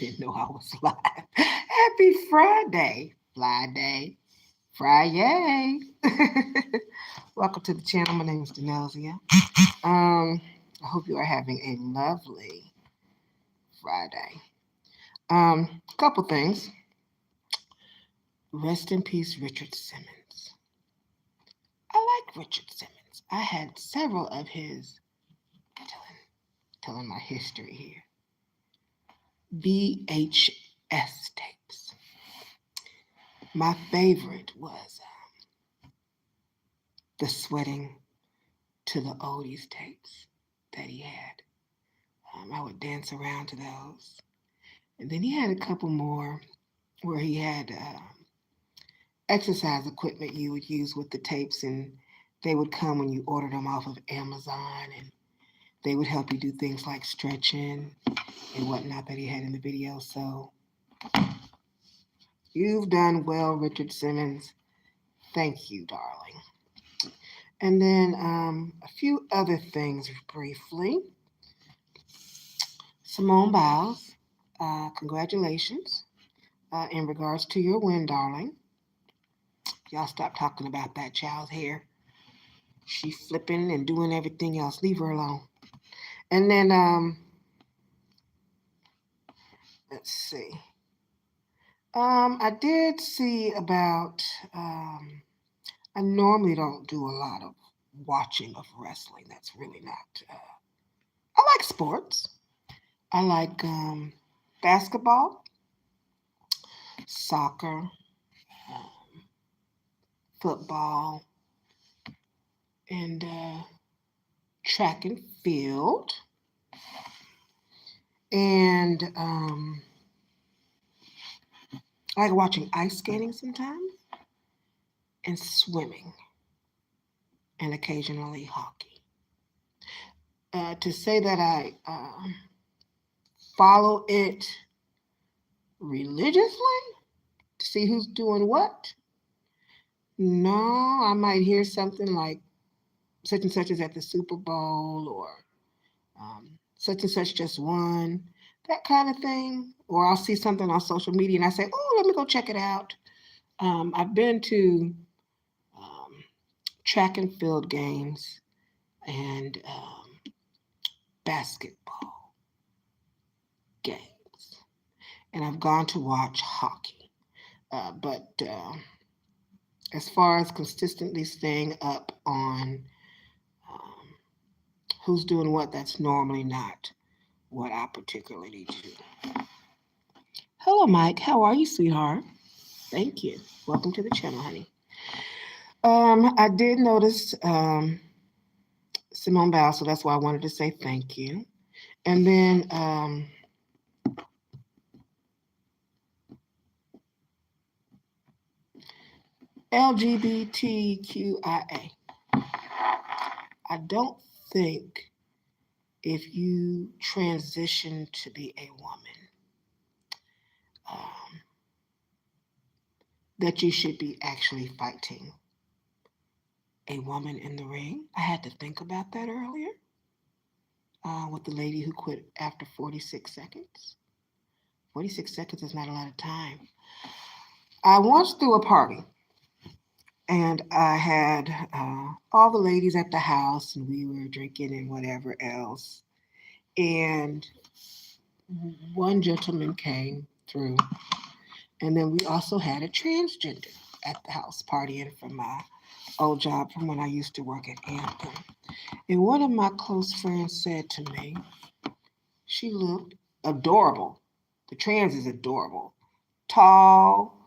didn't know I was live. Happy Friday. Friday. Welcome to the channel. My name is Denelzia. I hope you are having a lovely Friday. Couple things. Rest in peace, Richard Simmons. I like Richard Simmons. I had several of his, telling my history here, VHS tapes. My favorite was the Sweating to the Oldies tapes that he had. I would dance around to those. And then he had a couple more where he had exercise equipment you would use with the tapes, and they would come when you ordered them off of Amazon, and they would help you do things like stretching and whatnot that he had in the video. So you've done well, Richard Simmons. Thank you, darling. And then a few other things briefly. Simone Biles, congratulations in regards to your win, darling. Y'all stop talking about that child's hair. She flipping and doing everything else. Leave her alone. And then, let's see. I did see about, I normally don't do a lot of watching of wrestling. That's really not, I like sports. I like basketball, soccer, football, and track and field. And I like watching ice skating sometimes, and swimming, and occasionally hockey. To say that I follow it religiously to see who's doing what, no, I might hear something like such and such is at the Super Bowl, or such and such just won, that kind of thing. Or I'll see something on social media and I say, oh, let me go check it out. I've been to track and field games and basketball games. And I've gone to watch hockey. But as far as consistently staying up on who's doing what, that's normally not what I particularly do. Hello, Mike. How are you, sweetheart? Thank you. Welcome to the channel, honey. I did notice Simone Biles, so that's why I wanted to say thank you. And then LGBTQIA. I don't think if you transition to be a woman that you should be actually fighting a woman in the ring. I had to think about that earlier with the lady who quit after 46 seconds. 46 seconds is not a lot of time. I once threw a party, and I had all the ladies at the house, and we were drinking and whatever else. And one gentleman came through, and then we also had a transgender at the house partying from my old job from when I used to work at Anthem. And one of my close friends said to me, she looked adorable. The trans is adorable. Tall,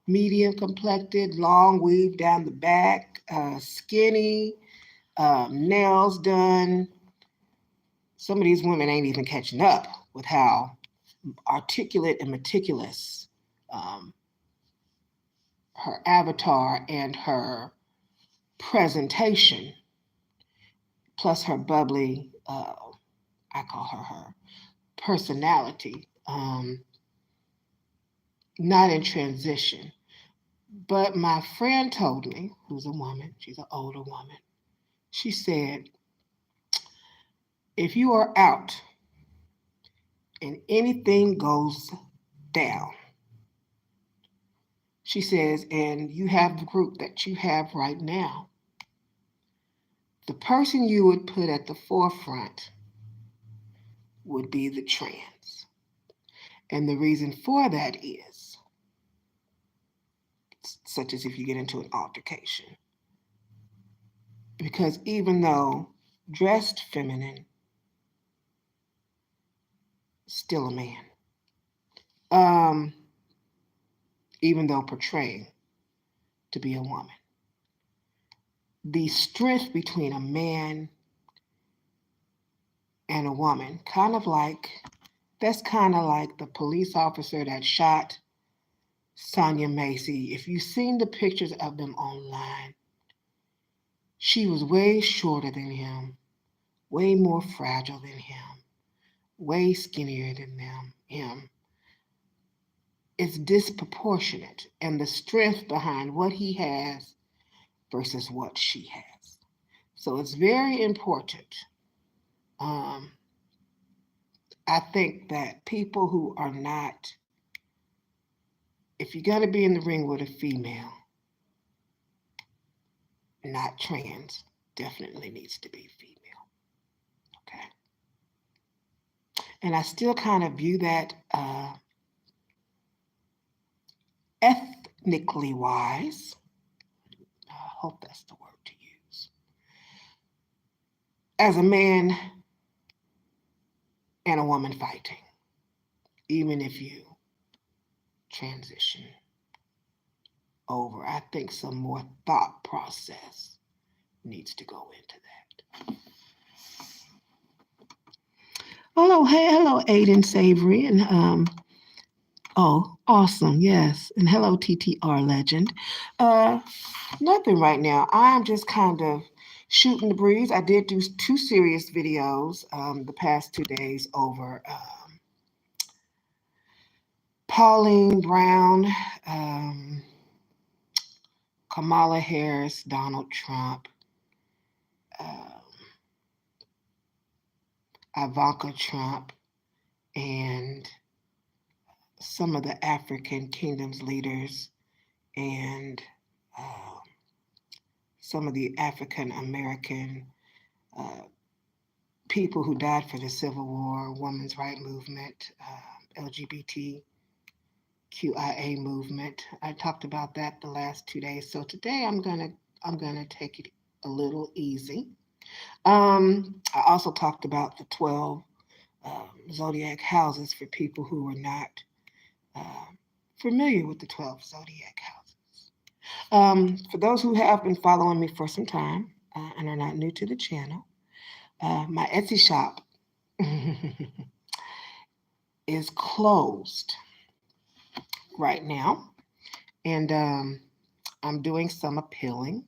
medium complected, long weave down the back, skinny, nails done. Some of these women ain't even catching up with how articulate and meticulous her avatar and her presentation, plus her bubbly, I call her personality, not in transition. But my friend told me, who's a woman, she's an older woman, she said, if you are out and anything goes down. She says, and you have the group that you have right now. The person you would put at the forefront would be the trans. And the reason for that is, such as if you get into an altercation, because even though dressed feminine, still a man. Even though portraying to be a woman. The strength between a man and a woman, that's kind of like the police officer that shot Sonia Macy. If you've seen the pictures of them online, she was way shorter than him, way more fragile than him, way skinnier than him. It's disproportionate, and the strength behind what he has versus what she has. So it's very important. I think that people who are not, if you're going to be in the ring with a female, not trans, definitely needs to be female. Okay. And I still kind of view that ethnically wise. I hope that's the word to use. As a man and a woman fighting, even if you transition over, I think some more thought process needs to go into that. Hello, Aiden Savory, and oh, awesome, yes, and hello, TTR Legend. Nothing right now. I'm just kind of shooting the breeze. I did do 2 serious videos the past 2 days over Pauline Brown, Kamala Harris, Donald Trump, Ivanka Trump, and some of the African kingdoms leaders, and some of the African American people who died for the Civil War, women's rights movement, LGBTQIA movement. I talked about that the last 2 days. So today I'm gonna take it a little easy. I also talked about the 12 zodiac houses for people who are not familiar with the 12 zodiac houses. For those who have been following me for some time and are not new to the channel, my Etsy shop is closed right now, and I'm doing some appealing.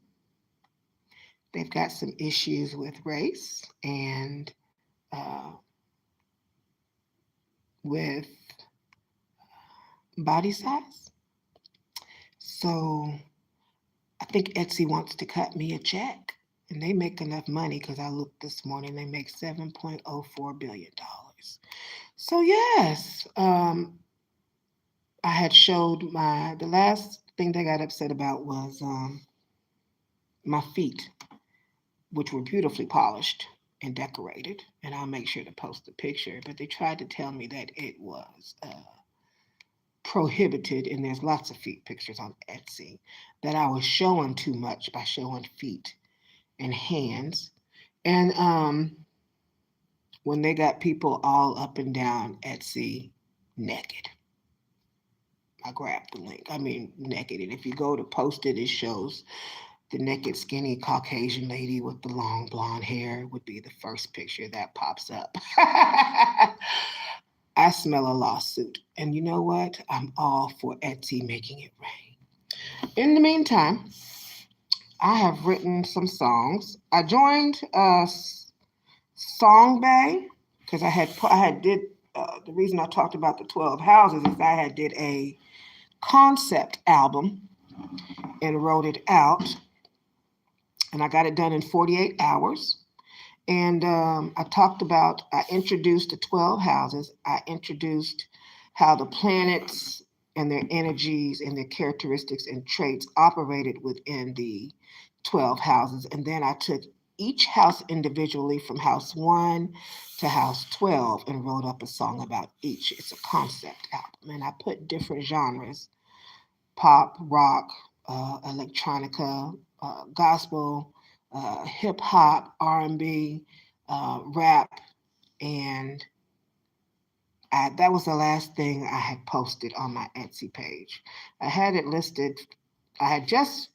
They've got some issues with race and with body size. So I think Etsy wants to cut me a check, and they make enough money because I looked this morning, they make $7.04 billion. So yes, I had showed the last thing they got upset about was my feet, which were beautifully polished and decorated, and I'll make sure to post the picture, but they tried to tell me that it was prohibited, and there's lots of feet pictures on Etsy, that I was showing too much by showing feet and hands. And when they got people all up and down Etsy naked, I grabbed the link. I mean, naked. And if you go to post it, it shows the naked, skinny Caucasian lady with the long blonde hair would be the first picture that pops up. I smell a lawsuit. And you know what? I'm all for Etsy making it rain. In the meantime, I have written some songs. I joined Songbay because the reason I talked about the 12 houses is I did a concept album and wrote it out, and I got it done in 48 hours. And I introduced the 12 houses. I introduced how the planets and their energies and their characteristics and traits operated within the 12 houses. And then I took each house individually from house 1 to house 12 and wrote up a song about each. It's a concept album. And I put different genres: pop, rock, electronica, gospel, hip hop, R&B, rap, and that was the last thing I had posted on my Etsy page. I had it listed. I had just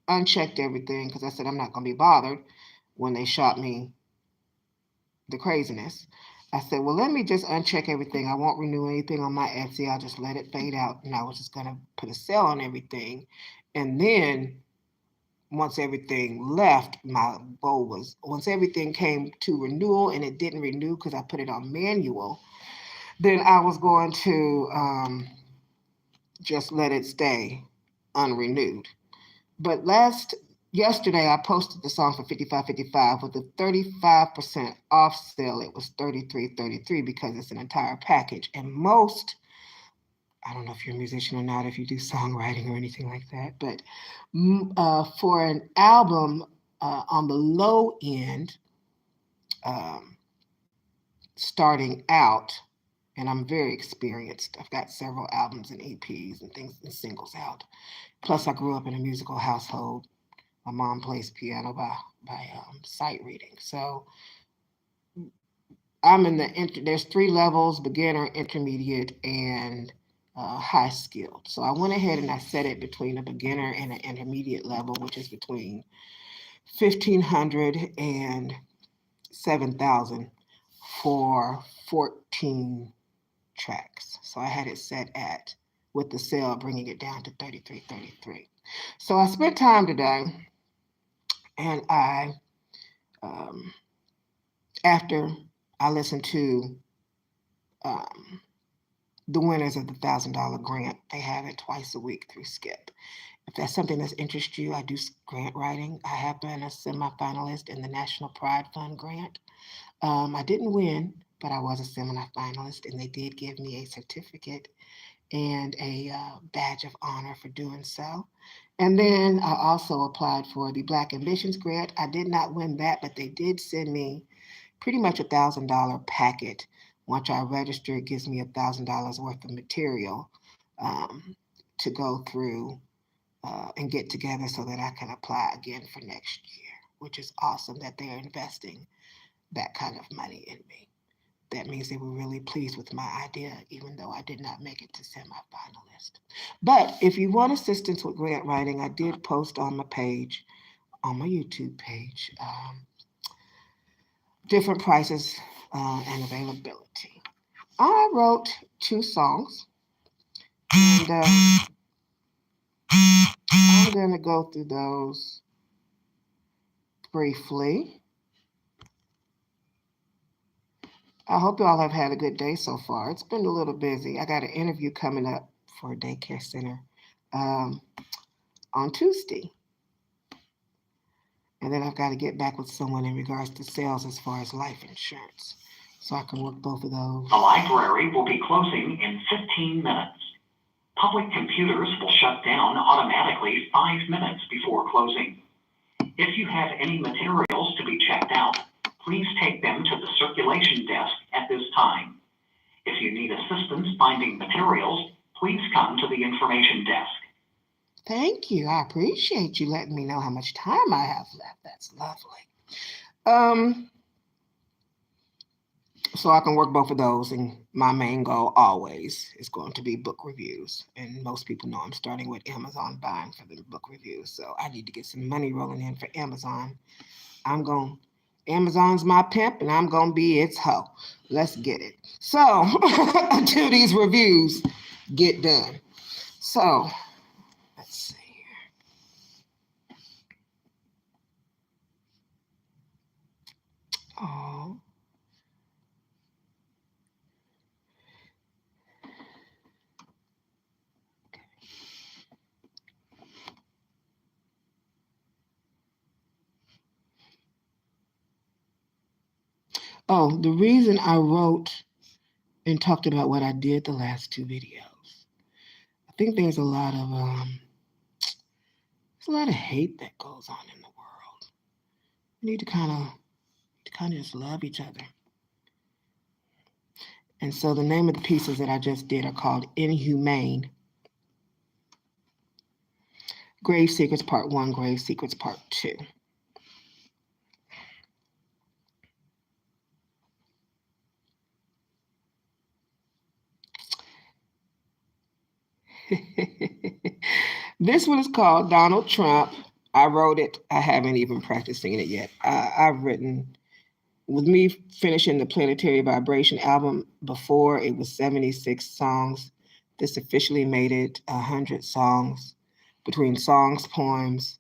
unchecked everything because I said I'm not going to be bothered when they shot me the craziness. I said, well, let me just uncheck everything. I won't renew anything on my Etsy. I'll just let it fade out. And I was just going to put a sale on everything. And then once everything left, my goal was once everything came to renewal and it didn't renew because I put it on manual, then I was going to just let it stay unrenewed. But yesterday I posted the song for 55.55 with a 35% off sale. It was 33.33 because it's an entire package. And I don't know if you're a musician or not, if you do songwriting or anything like that, but for an album on the low end, um, starting out, and I'm very experienced. I've got several albums and EPs and things and singles out. Plus, I grew up in a musical household. My mom plays piano by sight reading. So I'm in there's 3 levels: beginner, intermediate, and high skilled. So I went ahead and I set it between a beginner and an intermediate level, which is between 1,500 and 7,000 for 14 tracks. So I had it set at, with the sale, bringing it down to 33.33. So I spent time today, and um, after I listened to um, the winners of the $1,000 grant, they have it twice a week through Skip. If that's something that interests you, I do grant writing. I have been a semifinalist in the National Pride Fund grant. I didn't win, but I was a semi-finalist, and they did give me a certificate and a badge of honor for doing so. And then I also applied for the Black Ambitions grant. I did not win that, but they did send me pretty much $1,000 packet. Once I register, it gives me $1,000 worth of material um, to go through and get together so that I can apply again for next year, which is awesome that they're investing that kind of money in me. That means they were really pleased with my idea, even though I did not make it to semifinalist. But if you want assistance with grant writing, I did post on my page, on my YouTube page, different prices and availability. I wrote 2 songs, and I'm going to go through those briefly. I hope you all have had a good day so far. It's been a little busy. I got an interview coming up for a daycare center um, on Tuesday. And then I've got to get back with someone in regards to sales as far as life insurance. So I can work both of those. The library will be closing in 15 minutes. Public computers will shut down automatically 5 minutes before closing. If you have any materials to be checked out, please take them to the circulation desk at this time. If you need assistance finding materials, please come to the information desk. Thank you. I appreciate you letting me know how much time I have left. That's lovely. So I can work both of those, and my main goal always is going to be book reviews. And most people know I'm starting with Amazon buying for the book reviews. So I need to get some money rolling in for Amazon. Amazon's my pimp, and I'm going to be its hoe. Let's get it. So until these reviews get done. So let's see here. Oh. Oh, the reason I wrote and talked about what I did the last two videos, I think there's a lot of hate that goes on in the world. We need to kind of just love each other. And so the name of the pieces that I just did are called Inhumane. Grave Secrets Part 1, Grave Secrets Part 2. This one is called Donald Trump. I wrote it. I haven't even practiced singing it yet. I've written, with me finishing the Planetary Vibration album before, it was 76 songs. This officially made it 100 songs, between songs, poems,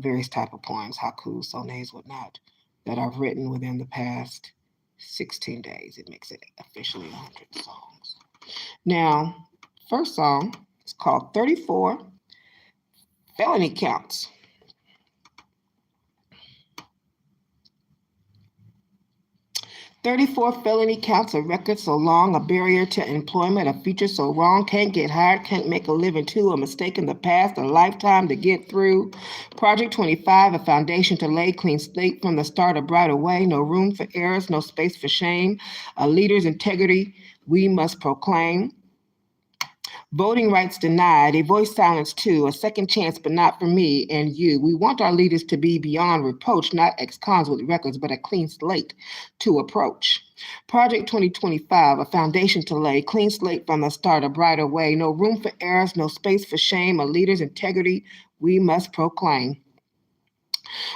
various type of poems, haikus, sonnets, whatnot, that I've written within the past 16 days. It makes it officially 100 songs. Now, first song is called 34 Felony Counts. 34 felony counts, a record so long, a barrier to employment, a future so wrong, can't get hired, can't make a living too, a mistake in the past, a lifetime to get through. Project 25, a foundation to lay, clean slate from the start, a brighter way, no room for errors, no space for shame, a leader's integrity we must proclaim. Voting rights denied, a voice silenced too, a second chance, but not for me and you. We want our leaders to be beyond reproach, not ex-cons with records, but a clean slate to approach. Project 2025, a foundation to lay, clean slate from the start, a brighter way, no room for errors, no space for shame, a leader's integrity we must proclaim.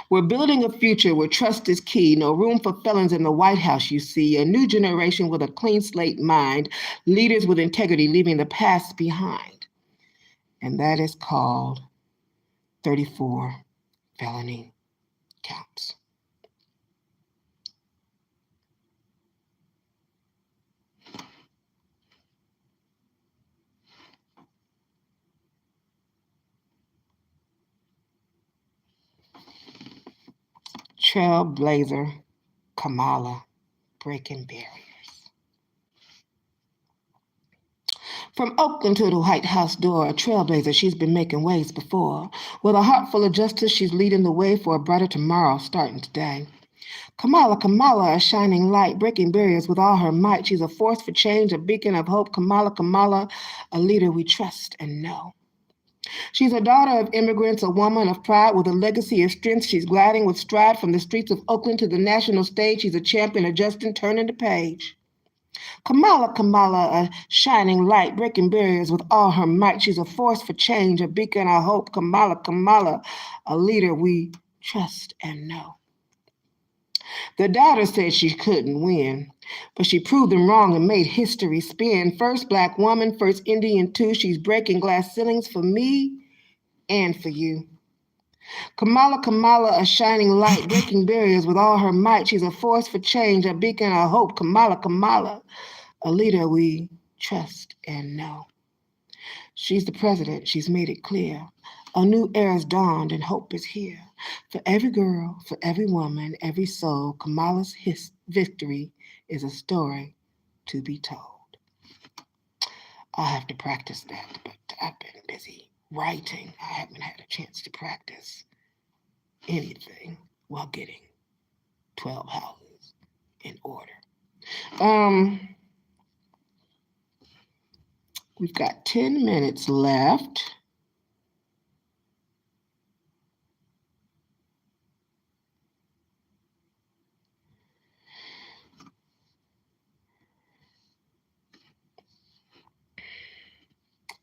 We're building a future where trust is key. No room for felons in the White House, you see. A new generation with a clean slate mind. Leaders with integrity leaving the past behind. And that is called 34 Felony Counts. TrailBlazer, Kamala, breaking barriers. From Oakland to the White House door, a trailblazer, she's been making waves before. With a heart full of justice, she's leading the way for a brighter tomorrow starting today. Kamala, Kamala, a shining light, breaking barriers with all her might. She's a force for change, a beacon of hope. Kamala, Kamala, a leader we trust and know. She's a daughter of immigrants, a woman of pride with a legacy of strength. She's gliding with stride from the streets of Oakland to the national stage. She's a champion adjusting, turning the page. Kamala, Kamala, a shining light, breaking barriers with all her might. She's a force for change, a beacon of hope. Kamala, Kamala, a leader we trust and know. The doubters said she couldn't win, but she proved them wrong and made history spin. First Black woman, first Indian too. She's breaking glass ceilings for me and for you. Kamala, Kamala, a shining light, breaking barriers with all her might. She's a force for change, a beacon of hope. Kamala, Kamala, a leader we trust and know. She's the president, she's made it clear. A new era's dawned and hope is here. For every girl, for every woman, every soul, Kamala's victory is a story to be told. I'll have to practice that, but I've been busy writing. I haven't had a chance to practice anything while getting 12 houses in order. We've got 10 minutes left.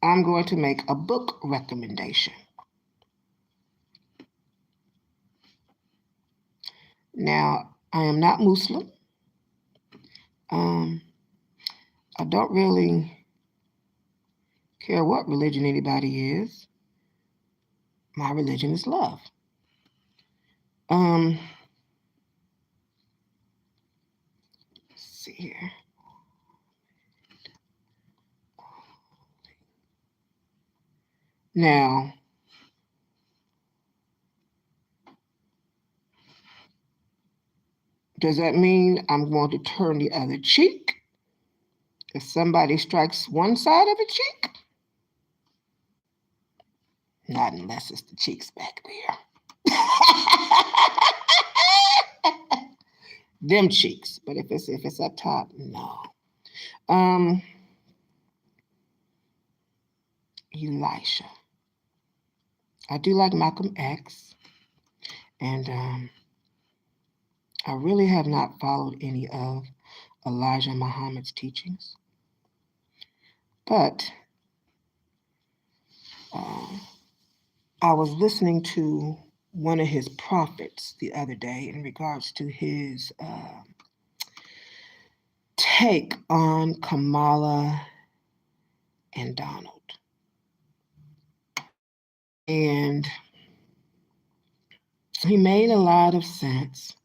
I'm going to make a book recommendation. Now, I am not Muslim. I don't really care what religion anybody is. My religion is love. Let's see here. Now, Does that mean I'm going to turn the other cheek if somebody strikes one side of a cheek? Not unless it's the cheeks back there. Them cheeks. But if it's up top, no. Elisha. I do like Malcolm X, and I really have not followed any of Elijah Muhammad's teachings. But I was listening to one of his prophets the other day in regards to his take on Kamala and Donald. And he made a lot of sense.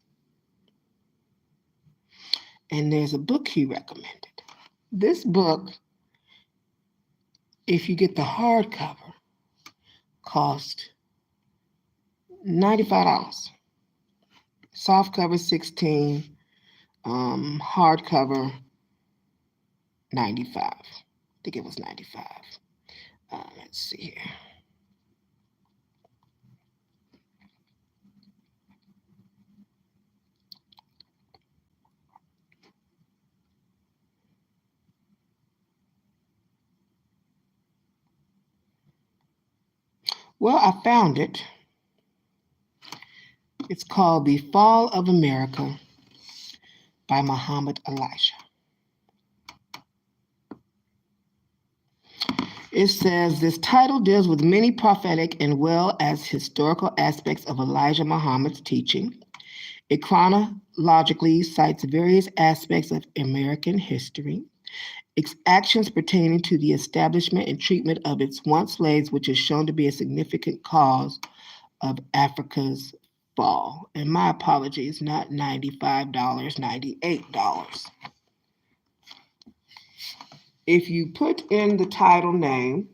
And there's a book he recommended. This book, if you get the hardcover, cost $95. Soft cover $16, hardcover $95. I think it was $95. Let's see here. Well, I found it. It's called The Fall of America by Muhammad Elisha. It says this title deals with many prophetic and well as historical aspects of Elijah Muhammad's teaching. It chronologically cites various aspects of American history, its actions pertaining to the establishment and treatment of its once slaves, which is shown to be a significant cause of Africa's fall. And my apologies, not $95, $98. If you put in the title name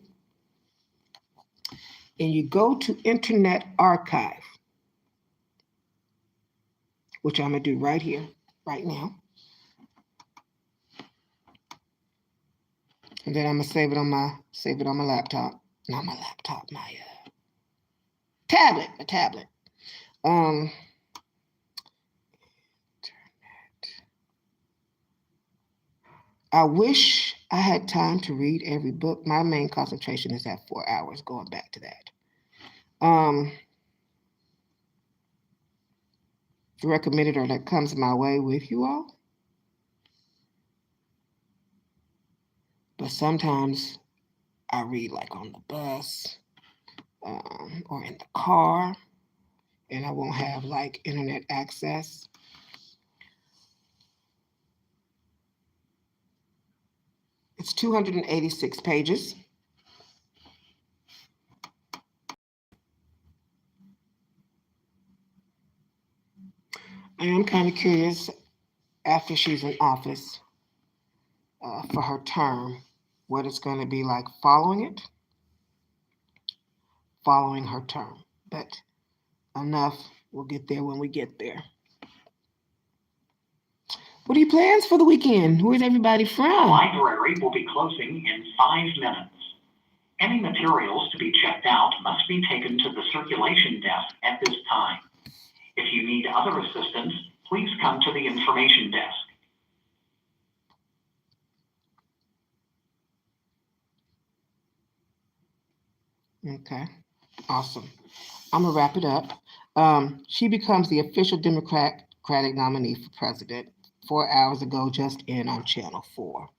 and you go to Internet Archive, which I'm going to do right here, right now, and then I'm going to save it on my laptop. Not my laptop, my tablet, a tablet. Internet. I wish I had time to read every book. My main concentration is at 4 hours, going back to that. Recommended or that comes my way with you all. But sometimes I read like on the bus or in the car, and I won't have like internet access. It's 286 pages. I am kind of curious after she's in office for her term, what it's going to be like following her term. But enough, we'll get there when we get there. What are your plans for the weekend? Where's everybody from? The library will be closing in 5 minutes. Any materials to be checked out must be taken to the circulation desk at this time. If you need other assistance, please come to the information desk. Okay, awesome. I'm going to wrap it up. She becomes the official Democratic nominee for president 4 hours ago, just in on Channel 4.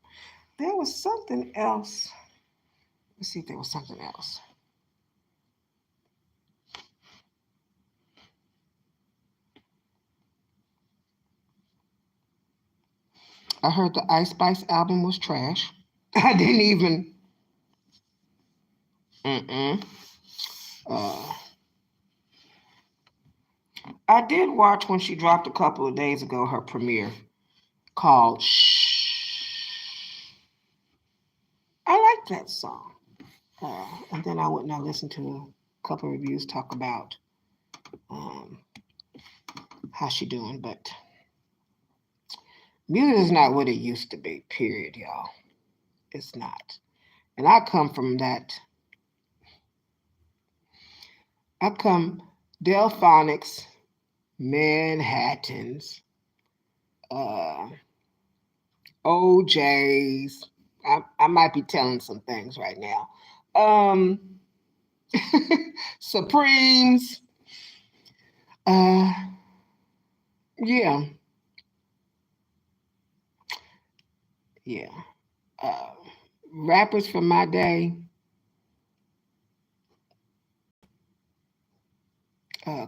There was something else. Let's see if there was something else. I heard the Ice Spice album was trash. I didn't even. I did watch when she dropped a couple of days ago her premiere called Shh. I like that song. And then I went and I listened to a couple of reviews talk about how she doing, but Music is not what it used to be, period, y'all. It's not. And I come from that. I come Delphonics, Manhattans, uh, OJs. I might be telling some things right now. Um, Supremes. Uh, yeah, yeah. Uh, Rappers from my day,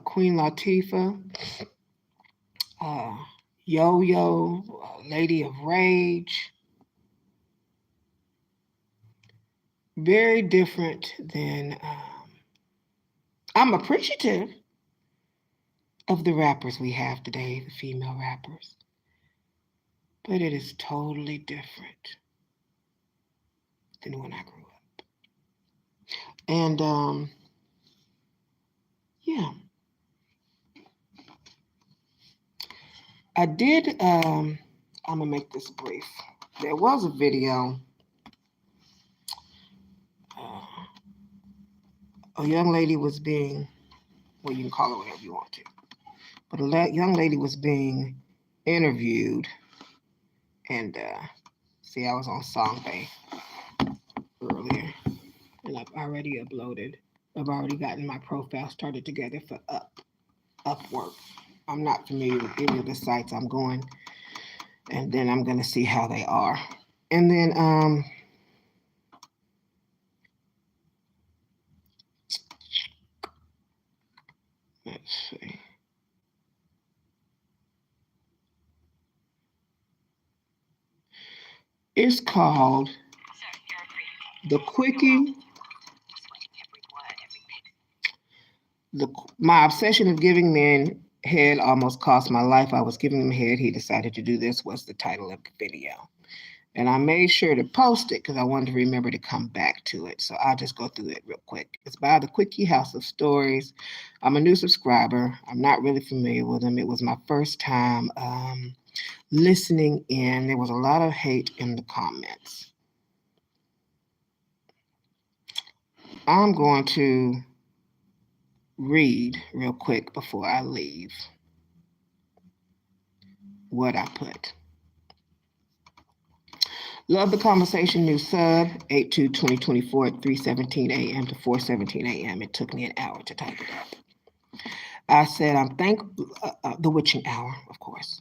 Queen Latifah, uh, Yo Yo, Lady of Rage. Very different than. I'm appreciative of the rappers we have today, the female rappers, but it is totally different than when I grew up. And yeah, I did. I'm gonna make this brief. There was a video. Uh, a young lady was being, well, you can call it whatever you want to, but a young lady was being interviewed, and see, I was on Songbay earlier, and I've already uploaded. I've already gotten my profile started together for Upwork. I'm not familiar with any of the sites I'm going, and then I'm gonna see how they are. And then let's see. It's called the Quickie. My obsession of giving men head almost cost my life. I was giving him head. He decided to do this was the title of the video. And I made sure to post it because I wanted to remember to come back to it. So I'll just go through it real quick. It's by the Quickie House of Stories. I'm a new subscriber. I'm not really familiar with him. It was my first time listening in. There was a lot of hate in the comments. I'm going to read real quick before I leave what I put. Love the conversation. New sub 8/2/2024 at 3:17 a.m. to 4:17 a.m. It took me an hour to type it up. I said I'm thankful. The witching hour, of course.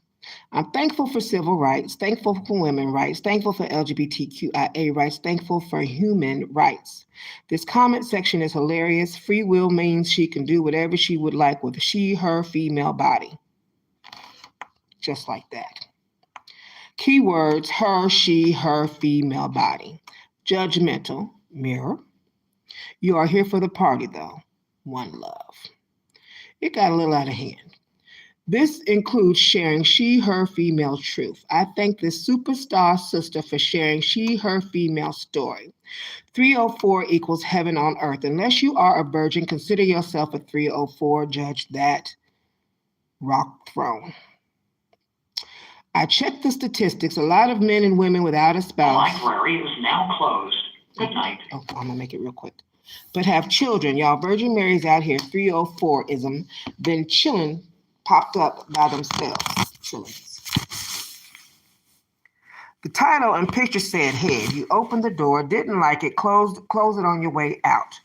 I'm thankful for civil rights, thankful for women's rights, thankful for LGBTQIA rights, thankful for human rights. This comment section is hilarious. Free will means she can do whatever she would like with she, her, female body. Just like that. Keywords, her, she, her, female body. Judgmental, mirror. You are here for the party, though. One love. It got a little out of hand. This includes sharing she, her, female truth. I thank this superstar sister for sharing she, her, female story. 304 equals heaven on earth. Unless you are a virgin, consider yourself a 304. Judge that rock throne. I checked the statistics. A lot of men and women without a spouse. The library is now closed. Good night. Oh, I'm gonna make it real quick. But have children. Y'all, Virgin Mary's out here, 304ism, been chilling, popped up by themselves. Chilling. The title and picture said head. You opened the door, didn't like it, close it on your way out.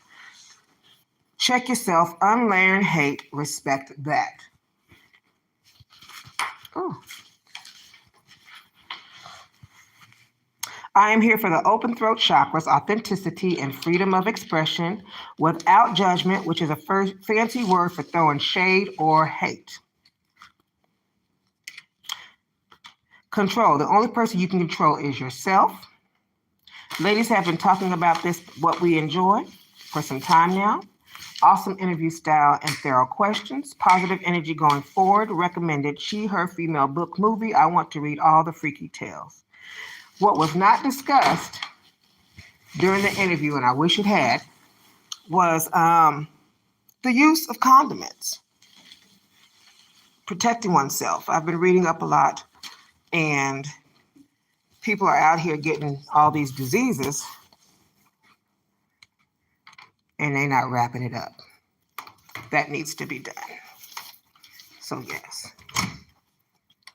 Check yourself, unlearn hate, respect that. Oh. I am here for the open throat chakras, authenticity, and freedom of expression without judgment, which is a fancy word for throwing shade or hate. Control. The only person you can control is yourself. Ladies have been talking about this, what we enjoy, for some time now. Awesome interview style and thorough questions. Positive energy going forward. Recommended she, her, female book, movie. I want to read all the freaky tales. What was not discussed during the interview, and I wish it had, was the use of condiments. Protecting oneself. I've been reading up a lot And people are out here getting all these diseases and they're not wrapping it up. That needs to be done. So yes.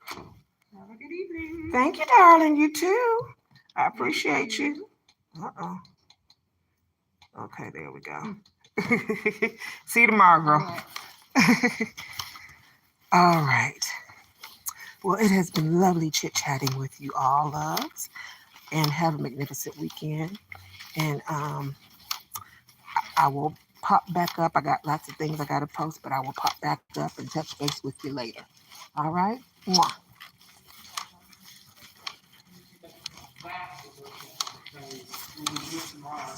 Have a good evening. Thank you, darling. You too. I appreciate you. Uh-oh. Okay, there we go. See you tomorrow, girl. All right. Well, it has been lovely chit-chatting with you all, loves. And have a magnificent weekend. And I will pop back up. I got lots of things I got to post, but I will pop back up and touch base with you later. All right? Mwah. Because we'll do it tomorrow.